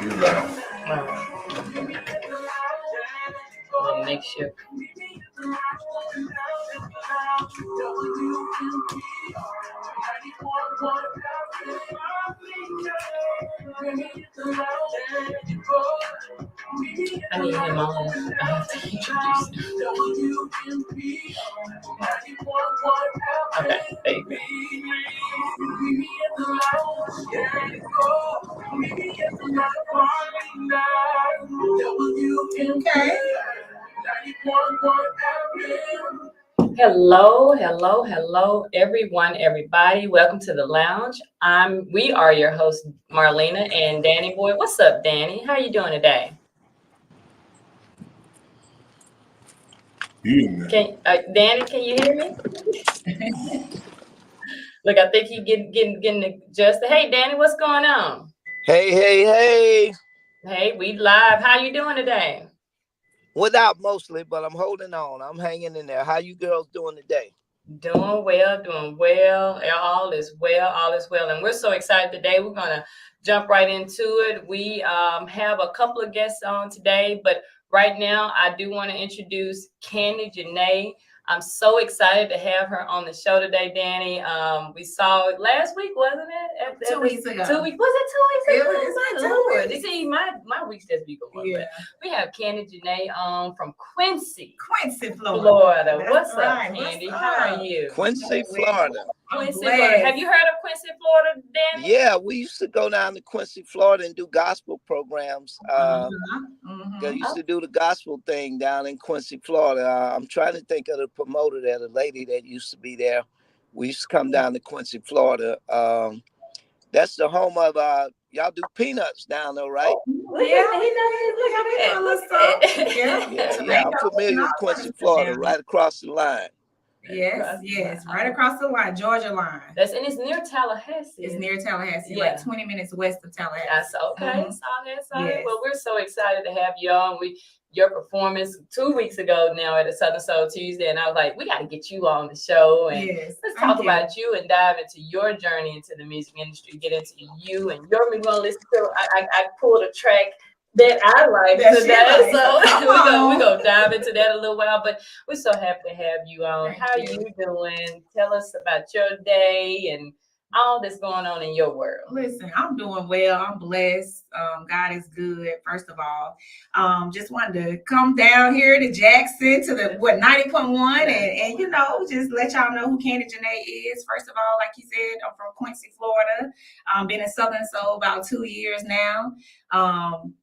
Little makeshift. I need him on. I have to introduce him. Okay, there you go. Okay. Hello, everyone, everybody. Welcome to the lounge. We are your hosts, Marlena and Danny Boy. What's up, Danny? How you doing today? Danny, can you hear me? Look, I think he getting adjusted. Hey, Danny, what's going on? Hey. Hey, we live. How you doing today? Without mostly, but I'm holding on. I'm hanging in there. How you girls doing today? Doing well. All is well. And we're so excited today. We're going to jump right into it. We have a couple of guests on today, but right now I do want to introduce Kandy Janai. I'm so excited to have her on the show today, Danny. We saw it last week, wasn't it? 2 weeks ago. 2 weeks. Was it 2 weeks ago? It was My 2 Lord. weeks. You see, my weeks just be going. Yeah. We have Kandy Janai from Quincy, Florida. That's What's right. up, Kandy? What's How up? are you? Quincy, Florida. Quincy, Florida. Have you heard of Quincy, Florida, Danny? Yeah, we used to go down to Quincy, Florida and do gospel programs. I used to do the gospel thing down in Quincy, Florida. I'm trying to think of the promoter there, the lady that used to be there. We used to come down to Quincy, Florida. That's the home of y'all do peanuts down there, right? Yeah. I'm familiar with Quincy, Florida, right across the line. Yes, right across the line, Georgia line. And it's near Tallahassee. It's near Tallahassee, like 20 minutes west of Tallahassee. That's okay. Yes. Well, we're so excited to have you on. Your performance 2 weeks ago now at a Southern Soul Tuesday, and I was like, we got to get you on the show and let's talk about you and dive into your journey into the music industry, get into you and your music. We're gonna listen to. I pulled a track that I like today, so we're gonna dive into that a little while. But we're so happy to have you on. How are you doing? Tell us about your day and all that's going on in your world. Listen, I'm doing well. I'm blessed. God is good. First of all, just wanted to come down here to Jackson to the 90.1 and just let y'all know who Kandy Janai is. First of all, like you said, I'm from Quincy, Florida. Been in Southern Soul about 2 years now.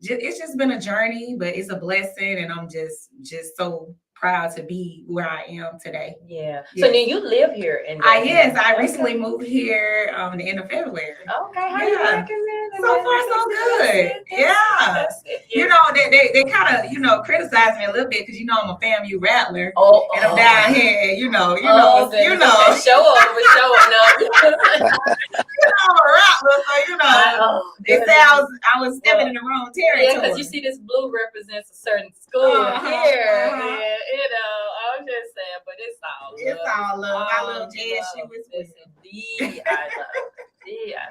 It's just been a journey, but it's a blessing, and I'm just so proud to be where I am today. Yeah. So then you live here in I recently moved here the end of February. Okay. How you liking it? So far, so good. Yeah. They kind of, criticize me a little bit because, I'm a FAMU rattler. And I'm down here, Show up. I'm a rattler, so, they say I was stepping in the wrong territory. Yeah, because you see this blue represents a certain school here. I'm just saying, but it's all love. It's all love. I love JSU as well. Indeed, I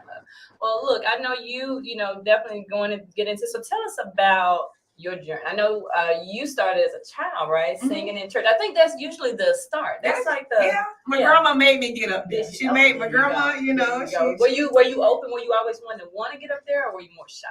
love. Well, look, I know you definitely going to get into. So tell us about your journey. I know you started as a child, right? Singing in church. I think that's usually the start. That's like the my grandma made me get up there. She made my grandma, Were you open? Were you always want to get up there, or were you more shy?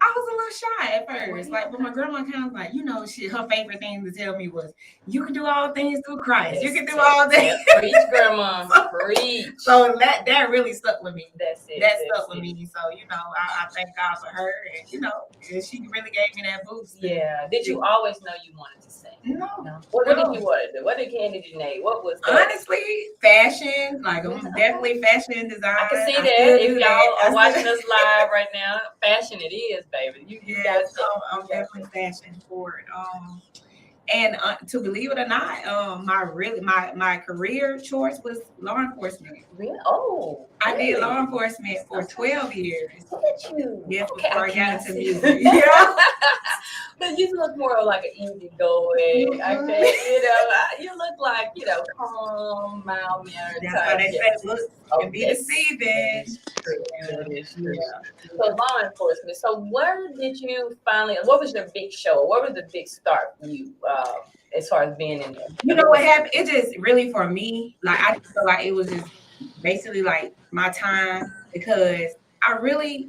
I was a little shy at first, but my grandma kind of like, her favorite thing to tell me was, "You can do all things through Christ. You can do all things." Preach, grandma, preach. So that really stuck with me. That's it. That stuck with me. So I thank God for her, and she really gave me that boost. Yeah. Did you always know you wanted to sing? No. What did you want to do? What did Kandy Janai? What was that? Honestly, fashion. Like I'm definitely fashion design. I can see that if y'all are watching us live right now. Fashion it is, baby. You guys. I'm definitely fashion forward. And to believe it or not, my career choice was law enforcement. Really? Oh, I did law enforcement for 12 years. Look at you. Yes, before I got into music. But you look more like an easygoing. You look like calm, mild mannered That's why type. they say looks can be deceiving. That is true. So law enforcement. So where did you finally? What was your big show? What was the big start for you as far as being in there? You know what happened? It just really for me, like I just feel like it was just basically like my time because I really,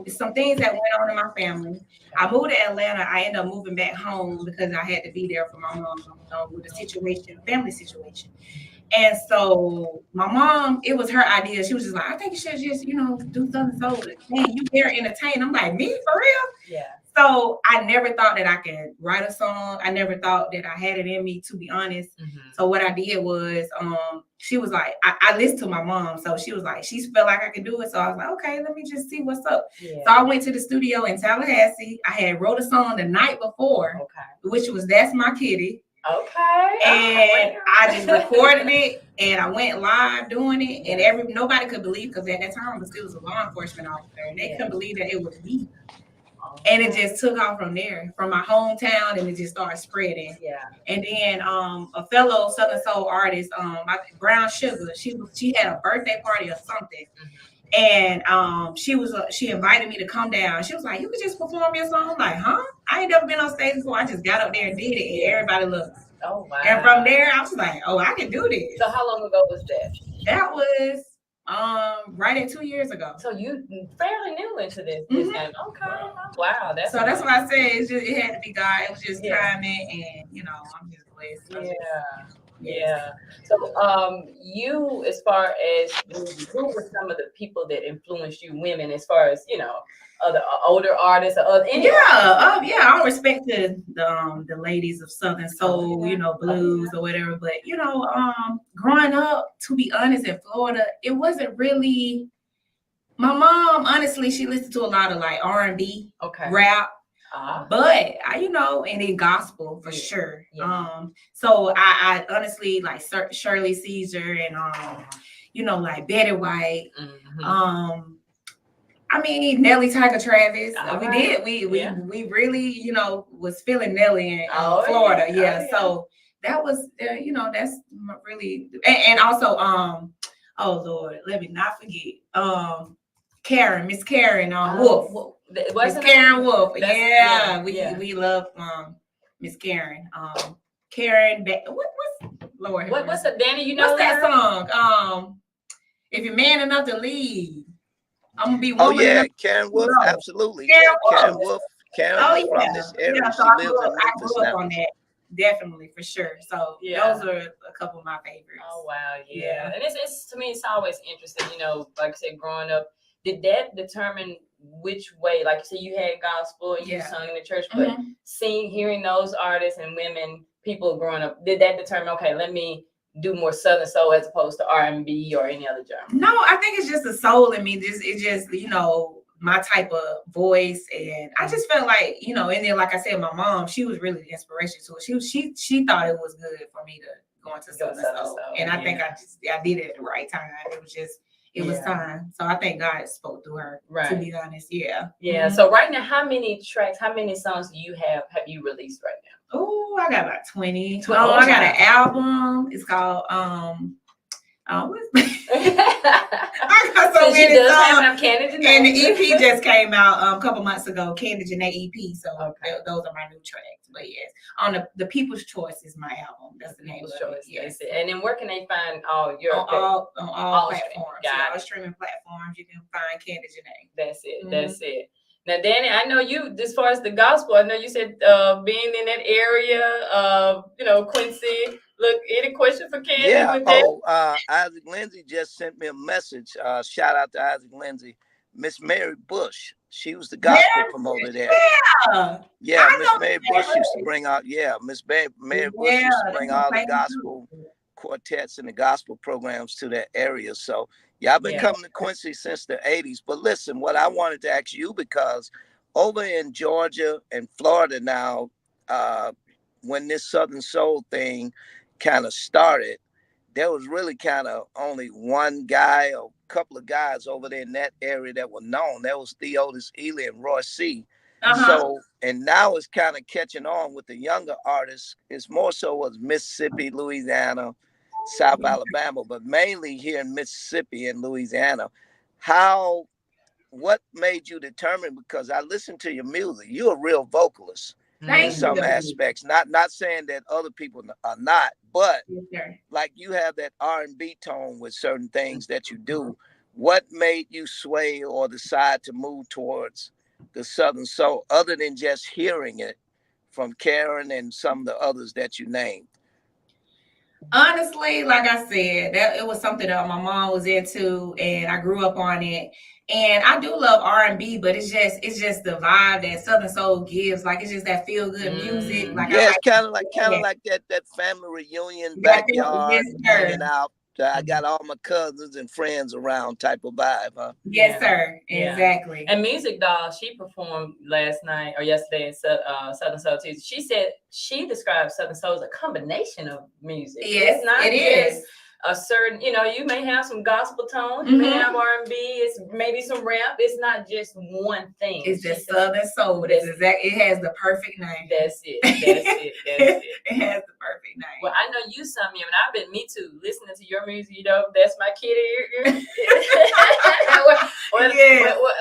some things that went on in my family. I moved to Atlanta. I ended up moving back home because I had to be there for my mom with the situation, family situation. And so my mom, it was her idea. She was just like, I think you should just, do something so, man, you there entertain. I'm like, me for real? Yeah. So I never thought that I could write a song. I never thought that I had it in me, to be honest. Mm-hmm. So what I did was, she was like, I listened to my mom. So she was like, she felt like I could do it. So I was like, okay, let me just see what's up. Yeah. So I went to the studio in Tallahassee. I had wrote a song the night before, which was That's My Kitty. Okay. And I just recorded it and I went live doing it. And nobody could believe, because at that time it was a law enforcement officer, and they couldn't believe that it was me. And it just took off from there, from my hometown, and it just started spreading. Yeah. And then a fellow Southern Soul artist, Brown Sugar, she had a birthday party or something. And she invited me to come down. She was like, you could just perform your song. I'm like, huh? I ain't never been on stage before. I just got up there and did it, and everybody looked. Oh wow. And from there I was like, oh, I can do this. So how long ago was that? That was right at 2 years ago. So you fairly new into this game. Okay. Wow. That's why I said it had to be God. It was just timing, and I'm just blessed. Yeah. So you, as far as who were some of the people that influenced you, women, as far as other older artists or other I respect the ladies of Southern Soul, blues or whatever. But growing up, to be honest, in Florida, it wasn't really. My mom, honestly, she listened to a lot of like R&B, rap, but and then gospel for sure. Yeah. So I honestly like Shirley Caesar and like Betty White. Mm-hmm. I mean, Nelly Tiger Travis. We really, was feeling Nelly in Florida. Yeah. So that was, that's really, and also, oh Lord, let me not forget, Miss Karen, Wolf. Miss Karen Wolf. We love Miss Karen. Karen, what's Lord? What's up, Danny? What's that song? If you're man enough to lead. I'm gonna be woman. Oh yeah, Karen Wolf, absolutely. Karen Wolf. Karen is from this area. Yeah, so she lives in Memphis I grew up now. on that, definitely, for sure. So those are a couple of my favorites. Oh wow, yeah. And it's to me, it's always interesting. Like I said, growing up, did that determine which way? Like you said, you had gospel and you sung in the church, but hearing those artists and women, people growing up, did that determine? Okay, let me do more Southern Soul as opposed to R&B or any other genre? No, I think it's just the soul in me. It's just my type of voice, and I just felt like and then like I said, my mom, she was really the inspiration to it. She thought it was good for me to go into Southern Soul, and I think I did it at the right time. It was just was time. So I think God spoke through her. Right. To be honest, yeah. Mm-hmm. So right now, how many songs do you have you released right now? Oh, I got about 20. I got an album. It's called I got so many songs. And the EP just came out a couple months ago. Kandy Janai EP. So those are my new tracks. But yes, on the People's Choice is my album. That's the name of it. Yes. And then where can they find all your on all platforms? All streaming platforms. You can find Kandy Janai. That's it. Mm-hmm. That's it. Now, Danny, I know you, as far as the gospel, I know you said being in that area, Quincy. Look, any question for Kandy? Yeah. Isaac Lindsay just sent me a message. Shout out to Isaac Lindsay. Miss Mary Bush. She was the gospel promoter there. Yeah. Miss Mary Bush used to bring out. Yeah. Miss Mary Bush used to bring all the gospel quartets and the gospel programs to that area. So I've been coming to Quincy since the 80s. But listen, what I wanted to ask you, because over in Georgia and Florida now, when this Southern Soul thing kind of started, there was really kind of only one guy or a couple of guys over there in that area that were known. That was Theodis Ely and Roy C. So, and now it's kind of catching on with the younger artists. It's more so was Mississippi, Louisiana, South Alabama, but mainly here in Mississippi and Louisiana. What made you determine? Because I listened to your music. You're a real vocalist in some aspects. Not saying that other people are not, but like you have that R&B tone with certain things that you do. What made you sway or decide to move towards the Southern Soul, other than just hearing it from Karen and some of the others that you named? Honestly, like I said, it was something that my mom was into, and I grew up on it. And I do love R&B, but it's just the vibe that Southern Soul gives. Like, it's just that feel good music. Like, it's kind of like that family reunion, backyard hanging out. I got all my cousins and friends around type of vibe, huh? Yes, sir. Exactly. And Music Doll, she performed last night or yesterday in Southern Soul Tuesday. She said she describes Southern Soul as a combination of music. Yes, it's not it is. A certain, you may have some gospel tones, you may have R&B, it's maybe some rap. It's not just one thing. It's just Southern Soul. It has the perfect name. That's it. It has the perfect name. Well, I know you some, and me too, listening to your music, that's my kid here.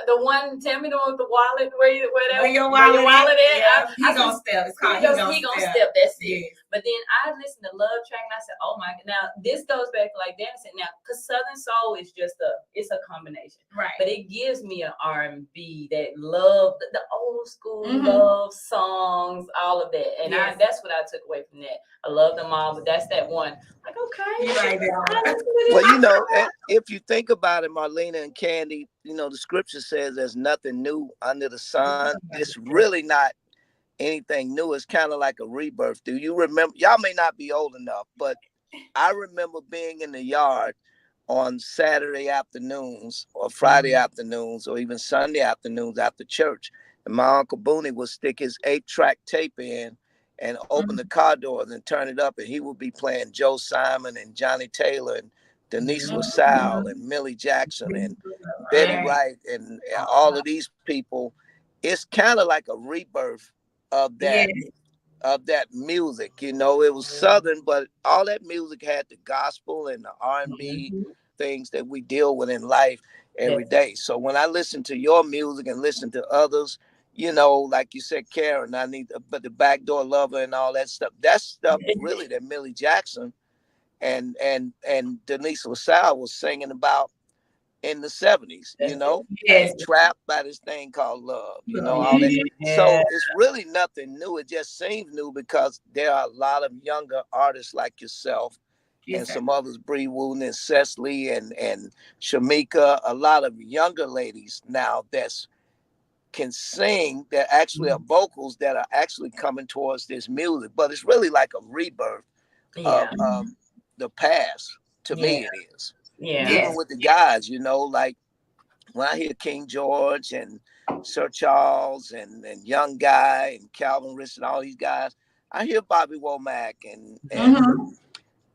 The one, tell me the one with the wallet, where your wallet at? Yeah. He Gonna Step. It's called He Gonna Step. That's it. Yes. But then I listened to Love Track and I said, oh my God. Now this goes back to like Dan said now, because Southern Soul is it's a combination. Right. But it gives me an R&B that love, the old school love songs, all of that. And that's what I took away from that. I love them all, but that's that one. Like, okay. You're right there. Well, if you think about it, Marlena and Kandy, the scripture says there's nothing new under the sun. It's really not anything new. It's kind of like a rebirth. Do you remember? Y'all may not be old enough, but I remember being in the yard on Saturday afternoons or Friday afternoons or even Sunday afternoons after church. And my Uncle Booney would stick his 8-track tape in and open the car doors and turn it up. And he would be playing Joe Simon and Johnny Taylor and Denise LaSalle and Millie Jackson and Betty Wright and all of these people. It's kind of like a rebirth of that music. It was Southern, but all that music had the gospel and the R&B things that we deal with in life every day. So when I listen to your music and listen to others, like you said, Karen, but the Backdoor Lover and all that stuff. That's stuff really that Millie Jackson and Denise LaSalle was singing about in the 70s, trapped by this thing called love, all that. So it's really nothing new. It just seems new because there are a lot of younger artists like yourself and some others, Bree Wooten and Cecily and Shamika, a lot of younger ladies now that can sing, that actually are vocals that are actually coming towards this music. But it's really like a rebirth of the past. To me, it is. Yeah. Even with the guys, like when I hear King George and Sir Charles and Young Guy and Calvin Rich and all these guys, I hear Bobby Womack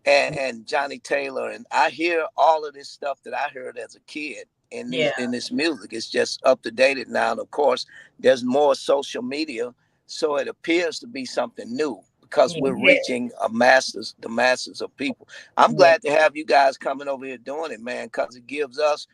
and Johnny Taylor, and I hear all of this stuff that I heard as a kid in this music. It's just up to date now. And of course, there's more social media, so it appears to be something new. Because we're reaching the masses of people. I'm glad to have you guys coming over here doing it, man, because it gives us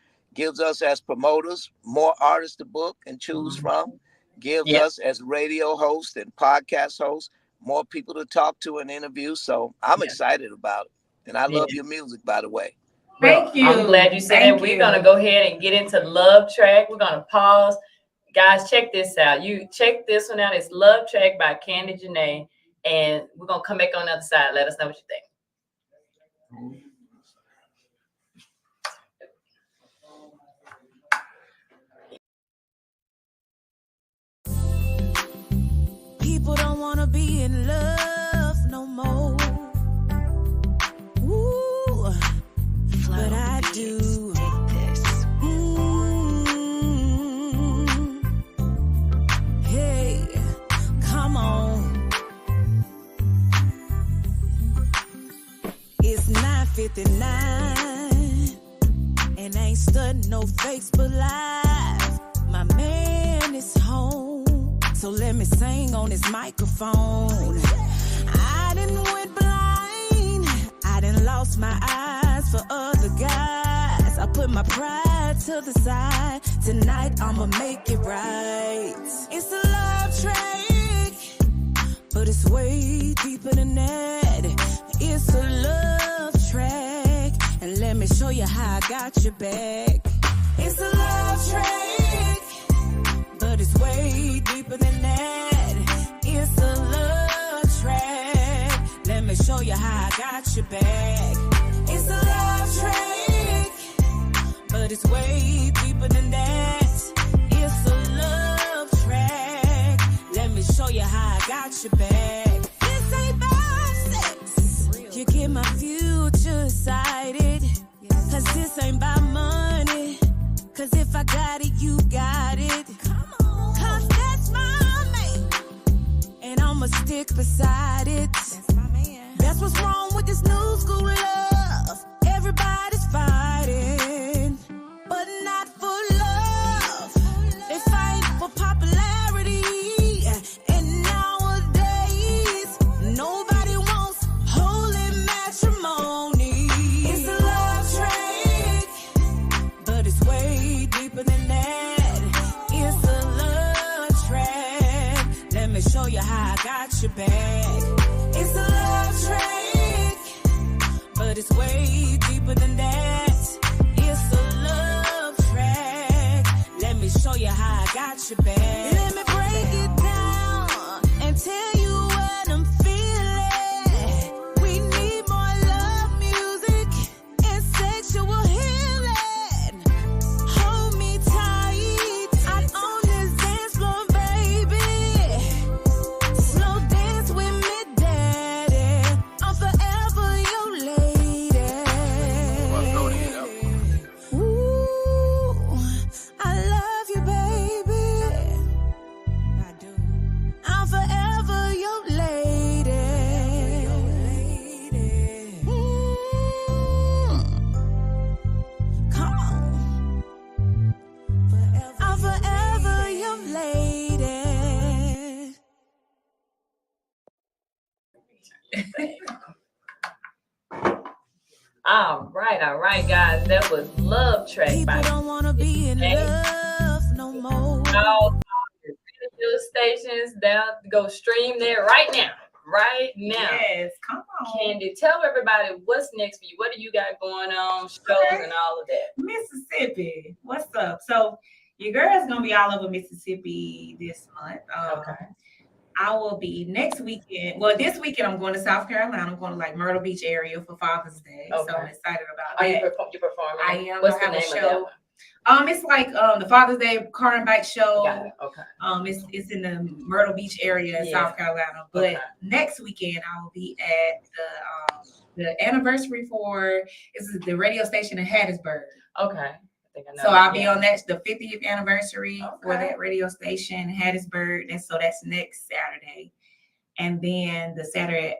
as promoters more artists to book and choose from, gives us as radio hosts and podcast hosts more people to talk to and interview. So I'm excited about it. And I love your music, by the way. Thank you. I'm glad you said that. We're going to go ahead and get into Love Track. We're going to pause. Guys, check this out. You check this one out. It's Love Track by Kandy Janai. And we're going to come back on the other side. Let us know what you think. People don't want to be in love no more. Ooh, but I do. Hey, come on. It's 9:59, and I ain't studying no Facebook Live. My man is home, So let me sing on this microphone. I done went blind. I done lost my eyes for other guys. I put my pride to the side. Tonight I'ma make it right. It's a love track, but it's way deeper than that. It's a love track, and let me show you how I got your back. It's a love track, but it's way deeper than that. It's a love track. Let me show you how I got your back. It's a love track, but it's way deeper than that. It's a love track. Let me show you how I got your back. This ain't about sex. You get my future excited. Cause this ain't about money. Cause if I got it, you got it. Come on. Cause that's my man. And I'ma stick beside it. That's my man. That's what's wrong with this new school love. Everybody's fighting, but not for love. They fight for popularity. And nowadays, nobody wants holy matrimony. It's a love track, but it's way deeper than that. It's a love track. Let me show you how I got your back. It's a love track, but it's way deeper than that. It's a love track. Let me show you how I got your back. Let me break it down and tell you what I'm feeling. We need more love music and sexual healing. Hold me tight out on this dance floor, baby. Slow dance with me, daddy. I'm forever your lady. Ooh, I love you, baby. I do. I'm forever your lady. Come on. I'm forever your lady. All right, guys. That was Love Track People by don't wanna be in love no more. all radio stations. Down, go stream there right now. Right now. Yes, come on. Kandy, tell everybody what's next for you. What do you got going on, shows and all of that? Mississippi, what's up? So your girl's gonna be all over Mississippi this month. Okay. I will be next weekend. Well, this weekend I'm going to South Carolina. I'm going to like Myrtle Beach area for Father's Day. Okay. So I'm excited about Are that. you performing? I am. What's I the have a name show. of that one? It's like the Father's Day car and bike show. Got it. Okay. It's in the Myrtle Beach area in South Carolina. But Okay. next weekend I will be at the anniversary for the radio station in Hattiesburg. Okay. I think I know. So I'll be on that the 50th anniversary for Okay. that radio station in Hattiesburg. And so that's next Saturday. And then the Saturday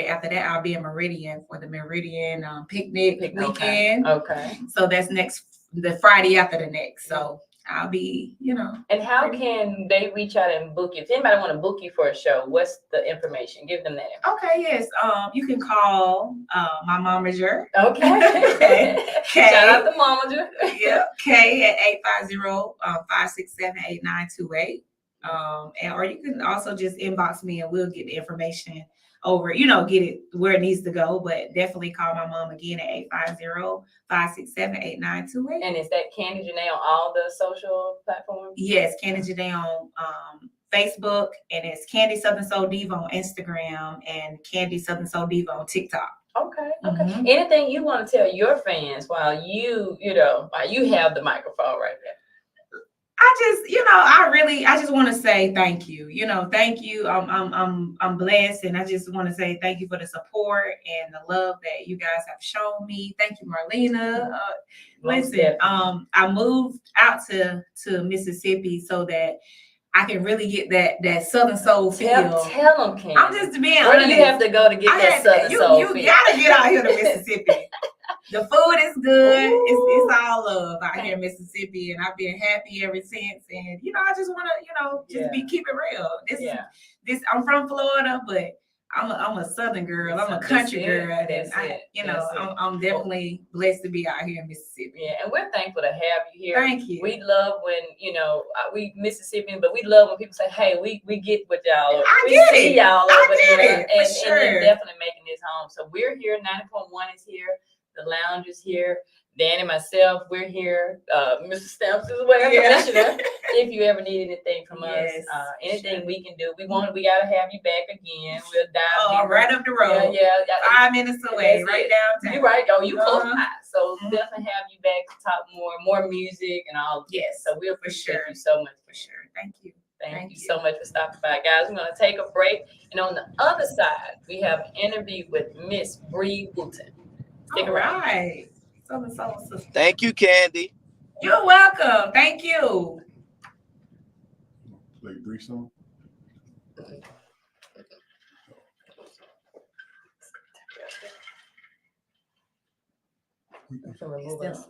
after that, I'll be in Meridian for the Meridian picnic weekend. Okay. So that's the Friday after the next. So I'll be, And how can they reach out and book you? If anybody want to book you for a show, what's the information? Give them that info. Okay, yes. You can call my momager. Okay. Shout out to Momager. Yeah, K at 850-567-8928. Or you can also just inbox me and we'll get the information over, get it where it needs to go. But definitely call my mom again at 850-567-8928. And is that Kandy Janai on all the social platforms? Yes, Kandy Janai on Facebook, and it's Kandy Southern Soul Diva on Instagram and Kandy Southern Soul Diva on TikTok. Okay. Mm-hmm. Anything you want to tell your fans while you have the microphone right there? I just want to say thank you. Thank you. I'm blessed, and I just want to say thank you for the support and the love that you guys have shown me. Thank you, Marlena. Listen, I moved out to Mississippi so that I can really get that Southern soul feel. Tell them, Kandy. I'm just being Where honest. do you have to go to get that Southern soul feel? You gotta get out here to Mississippi. The food is good. It's all love out here in Mississippi, and I've been happy ever since. And I just want to, just keep it real. This I'm from Florida, but I'm a Southern girl. I'm a country girl, and I'm definitely blessed to be out here in Mississippi. Yeah, and we're thankful to have you here. Thank you. We love when we Mississippian, but we love when people say, "Hey, we get what y'all are. We see y'all over there," and they're definitely making this home. So we're here. 90.1 is here. The lounge is here. Dan and myself, we're here. Mr. Stamps is aware, Commissioner. If you ever need anything from us, anything we can do, we gotta have you back again. We'll dive right up the road. Yeah. 5 minutes away, right downtown. You're right. Oh, you close by. So definitely have you back to talk more music and all. Yes. So we'll appreciate you so much. For sure. Thank you. Thank you so much for stopping by, guys. We're gonna take a break, and on the other side, we have an interview with Miss Bree Wooten. Stick around. Right. Thank you, Kandy. You're welcome. Thank you. Play 3 songs. We can remove us.